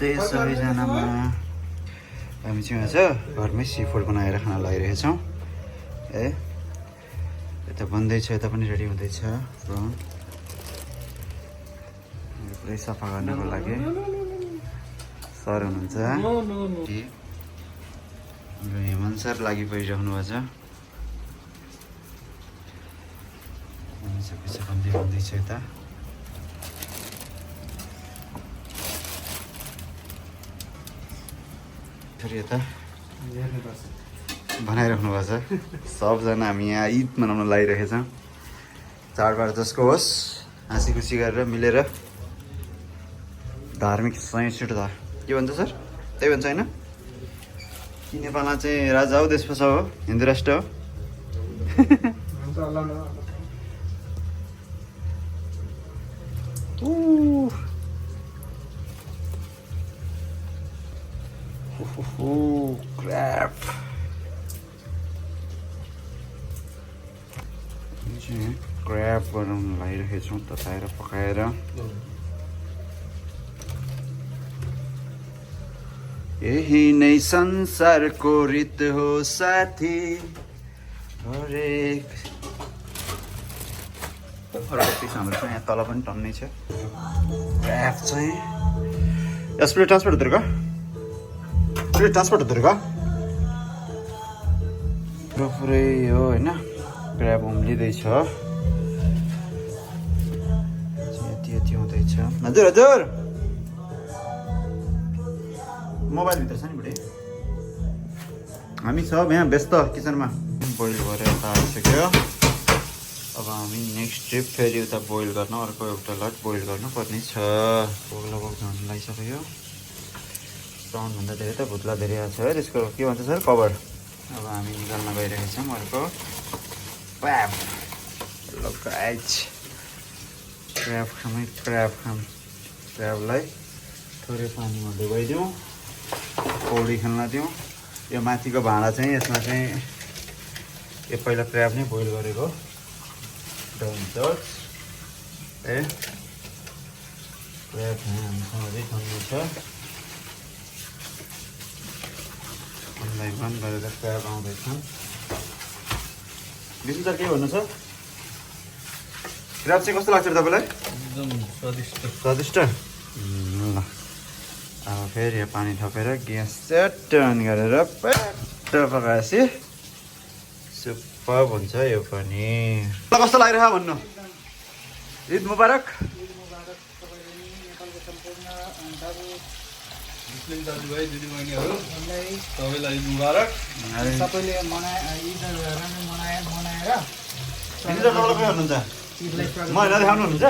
सबैजनामा हामी चाहिँ आज घरमै सी फुड बनाएर खाना लगाइरहेछौँ है। यता बन्दैछ, यता पनि रेडी हुँदैछ। पुरै सफा गर्नको लागि सर हुनुहुन्छ, हेमन्त सर लागि परिराख्नु भएको छ। पछि बन्दैछ यता। फेरि यता बनाइराख्नु भएको छ। सबजना हामी यहाँ ईद मनाउन लागिरहेछौँ। चाडबाड जसको होस्, हाँसी खुसी गरेर मिलेर धार्मिक सहिष्णुता के भन्छ सर? त्यही भन्छ होइन? कि नेपालमा चाहिँ राजा हो, देश हो, हिन्दू राष्ट्र हो। क्र्याप क्र्याप बनाउन लागिरहेको छौँ, तताएर पकाएर। यही नै संसारको रीत हो साथी, हरेक हाम्रो छ यहाँ तल पनि टन्नै छ। क्र्याप चाहिँ यसले ट्रान्सपोर्ट हुँदो रहेछ, ट्रान्सपोर्ट हुँदो रहेछ पुरै हो होइन। क्र्याब उम्लिँदैछ, यति हुँदैछ। हजुर हजुर मोबाइलभित्र छ नि बुढी। हामी सब यहाँ व्यस्त किचनमा। बोइल गरेर यता आइसक्यो। अब हामी नेक्स्ट ट्रिप फेरि उता बोइल गर्न, अर्को एउटा लट बोइल गर्नुपर्ने छ। लगभग झन् लगाइसक्यो। साउन्डभन्दा धेरै त भुत्ला धेरै आएको छ है। त्यसको के भन्छ सर? कभर। अब हामी निकाल्न गइरहेको छौँ अर्को क्र्याब। क्र्याबलाई थोरै पानीमा डुबाइदिउँ, पौडी खेल्न दिउँ। यो माथिको भाँडा चाहिँ यसमा चाहिँ यो पहिला क्र्याब नै बोइल गरेको हुन्छ है। क्र्याब हामीसँग अझै ठन्नु छ। बन्द गरेर क्र्याब आउँदैछ। विष्णु सर के भन्नु छ? क्र्याब चाहिँ कस्तो लाग्छ तपाईँलाई? एकदम स्वादिष्ट स्वादिष्ट। ल अब फेरि यो पानी थपेर ग्यास च्याट अन गरेर पेट पकाएपछि सुपर हुन्छ यो पनि। कस्तो लागिरहेको भन्नु? ईद मुबारक। मुस्लिम दाजुभाइ दिदीबहिनीहरू सबैलाई मुबारक। सबैले मनाएर तपाईँलाई के भन्नुहुन्छ? म होइन देखाउनु हुनुहुन्छ?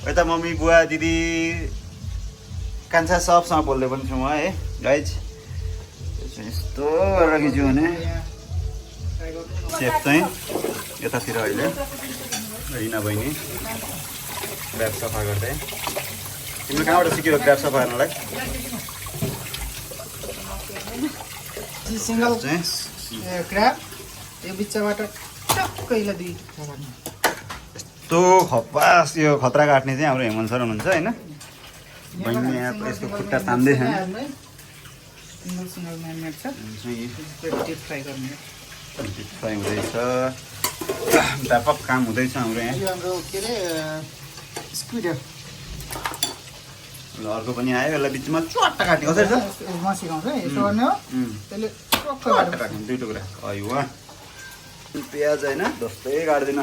यता मम्मी बुवा दिदी कान्छा सबसँग बोल्दै पनि छु म है गाइज। यस्तो गरेर खिच्यो भने सेफ चाहिँ यतातिर अहिले रिना बहिनी क्र्याब सफा गर्दै। तिमीले कहाँबाट सिक्यो क्र्याब सफा गर्नलाई? सिङ्गल क्र्याब यो बिचबाट टक्कैले दुई यस्तो खपास यो खतरा काट्ने चाहिँ हाम्रो हेमन्त सर हुनुहुन्छ होइन। बहिनी यहाँ यसको खुट्टा तान्दैछन्। सिङ्गल म्यानमेड छ। डिप फ्राई गर्ने, डिप फ्राई हुँदैछ। व्यापक काम हुँदैछ हाम्रो यहाँ। यो हाम्रो के अरे स्क्विड हो। ल अर्को पनि आयो। यसलाई बिचमा च्वाट्टा काट्ने कसरी छ? म सिकाउँछु है। यसो गर्ने हो, त्यसले च्वाट्टा काट्ने दुई टुक्रा। अयो प्याज होइन जस्तै काट्दिन।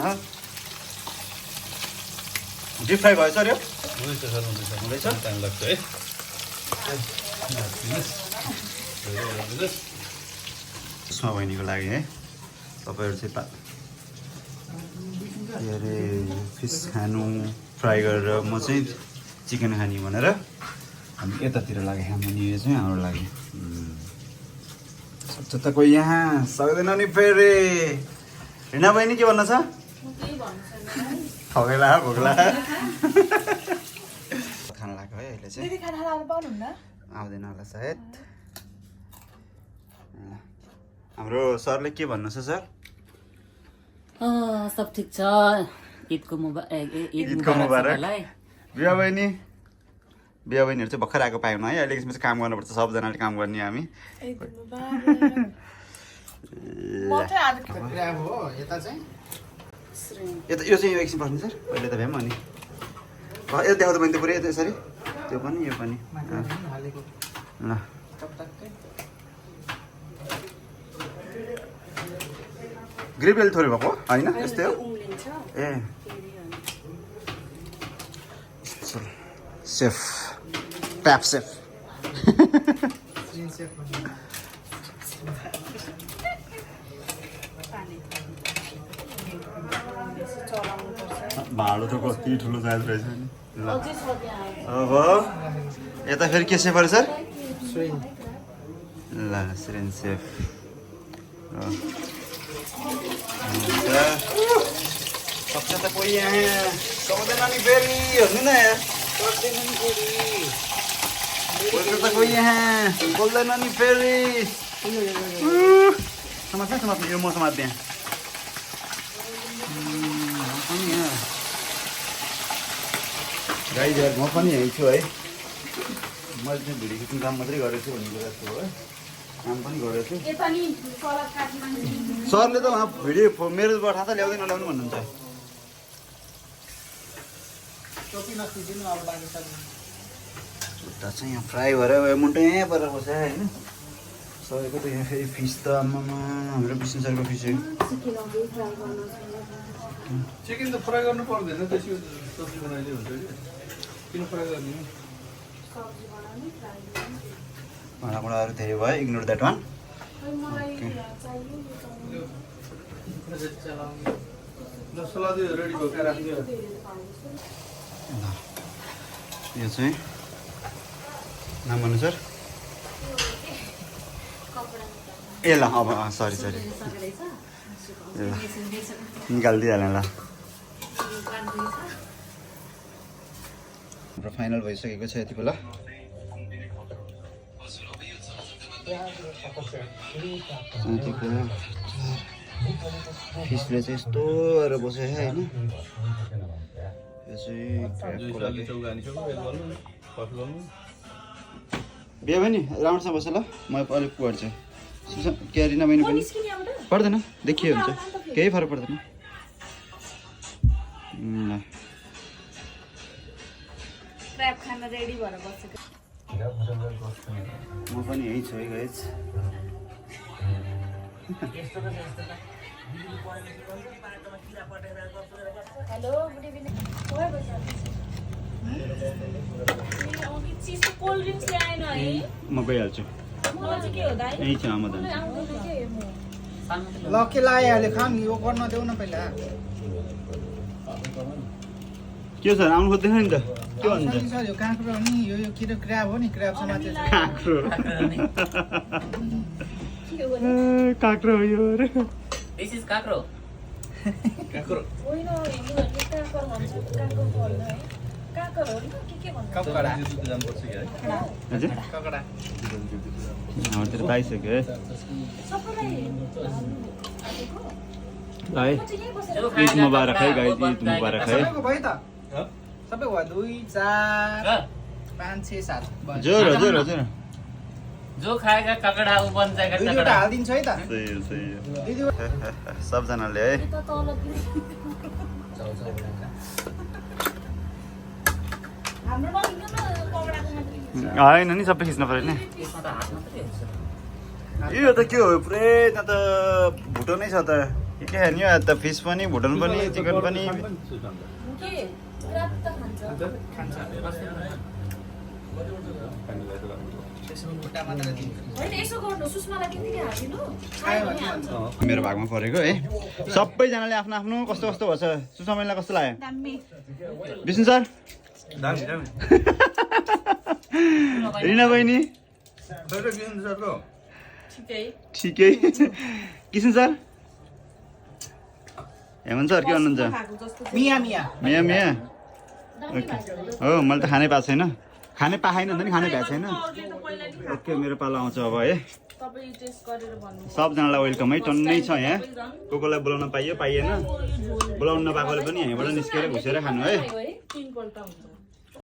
डिप फ्राई भयो सर यो? हुँदैछ सर, हुँदैछ। टाइम लाग्छ है। सुषमा बहिनीको लागि है। तपाईँहरू चाहिँ के अरे फिस खानु फ्राई गरेर, म चाहिँ चिकन खाने भनेर हामी यतातिर लागि खानु। यो चाहिँ हाम्रो लागि सक्छ त कोही यहाँ सक्दैन नि। फेरि रिना बहिनी के भन्नु छ? ठगेला भोग्ला खाना लाग्यो है अहिले चाहिँ। आउँदैन होला सायद। हाम्रो सरले के भन्नु छ सर? सब ठिक छ। ईदको ईदको मुबारक। बिहा बहिनी बिहा बहिनीहरू चाहिँ भर्खर आएको पाएन है। अहिले यसमा चाहिँ काम गर्नुपर्छ, सबजनाले काम गर्ने हामी। क्र्याब हो यता चाहिँ यता यो चाहिँ एकछिन पर्छ सर, अहिले त भ्याम अनि यो देखाउँदा पनि त पुरै यता यसरी, त्यो पनि यो पनि हालेको ल। टकटक्कै ग्रेभी अलि थोरै भएको होइन यस्तै हो ए। Safe tap safe screen save भाँडो त कति ठुलो चाहिँदो रहेछ नि। ल अब यता फेरि के सेफ अरे सर? ल सिरेन सेफ सक्छ त कोही यहाँ सक्दैन नि फेरि हेर्नु न यार, सक्दैन नि फेरि त कोही यहाँ बोल्दैन नि फेरि। समात्नु समात्नु यो म समात्दिएँ गाई यार। म पनि यहीँ छु है, मैले चाहिँ भिडियो खिच्ने काम मात्रै गरेको छु भन्ने कुरा छु है, काम पनि गरेको छु। सरले त उहाँ भिडियो मेरो थाहा त ल्याउँदै नल्याउनु भन्नुहुन्छ। टोपी नखिचिदिनु अब बाँकी सब छुट्टा चाहिँ यहाँ फ्राई भएर मुन्टो यहीँ परेर बस्छ होइन। सकेको त यहाँ फेरि फिस त आम्मामा हाम्रो विष्णु सरको फिस हो। चिकन त फ्राई गर्नु पर्दैन, त्यसको सब्जी बनाइदियो हुन्छ कि किन फ्राई गर्ने? भाँडाकुँडाहरू धेरै भयो, इग्नोर द्याट वान। ल सलाद रेडी भएको राखिदियो। यो चाहिँ नाम भन्नु सर? ए ल अब सरी सरी ल निकालिदिइहालेँ ल। हाम्रो फाइनल भइसकेको छ यति बेला। फिसले चाहिँ यस्तो गरेर बस्यो होइन। यो चाहिँ क्र्याबको लागि बिहा भयो नि राम्रोसँग बस्छ ल। म अलिक गर्छु क्यारिना बहिनी पनि पर्दैन, देखियो हुन्छ, केही फरक पर्दैन। ल म पनि यहीँ छु है गाइज। म गइहाल्छु, यहीँ छु आमा जान्छ। ल के लगाइहाल्यो खाऊ नि, यो गर्न देऊ न पहिला। के सर आउनु खोज्दैन नि त, के भन्छ? सर यो काँक्रो हो नि, यो के अरे क्र्याब हो नि, क्र्याब समातेर काँक्रो काँक्रो हो यो अरे। This is kankro. कपडा जानुपर्छ कि है? हजुर कपडा हाम्रोतिर त आइसक्यो है। ल है ईद मुबारक है गाइज, ईद मुबारक है। सबैको भयो त? सबै भयो 2 4 5 6 7 हजुर हजुर हजुर जो खाएगा ककड़ा वो बन जाएगा दुईवटा तगड़ा। हालिदिन्छ है त? सही हो सही हो। दिदी सबजनाले है होइन नि सबै खिच्नु पऱ्यो नि। त्यसमा त हात मात्रै हुन्छ। यो त के हो पुरै त्यहाँ त भुटनै छ त के खाने हो त? फिस पनि भुटन पनि चिकन पनि। मेरो भागमा परेको है। सबैजनाले आफ्नो आफ्नो कस्तो कस्तो भएछ। सुषमालाई कस्तो लाग्यो विष्णु सर? रिना बहिनी ठिकै। किसन सर, हेमन्त सर के भन्नुहुन्छ? मिया मिया मिया मिया ओके हो। मैले त खानै पाएको छैन, खानै पाएन नि, खानै भएको छैन। ओके मेरो पालो आउँछ अब है। तपाईँ टेस्ट गरेर भन्नु सबजनालाई वेलकम है टन्नै छ यहाँ को कोलाई बोलाउन पाइयो पाइएन यो झोल बोलाउन नपाएकोले पनि यहीँबाट निस्केर घुसेर खानु है है 3 पल्ट हुन्छ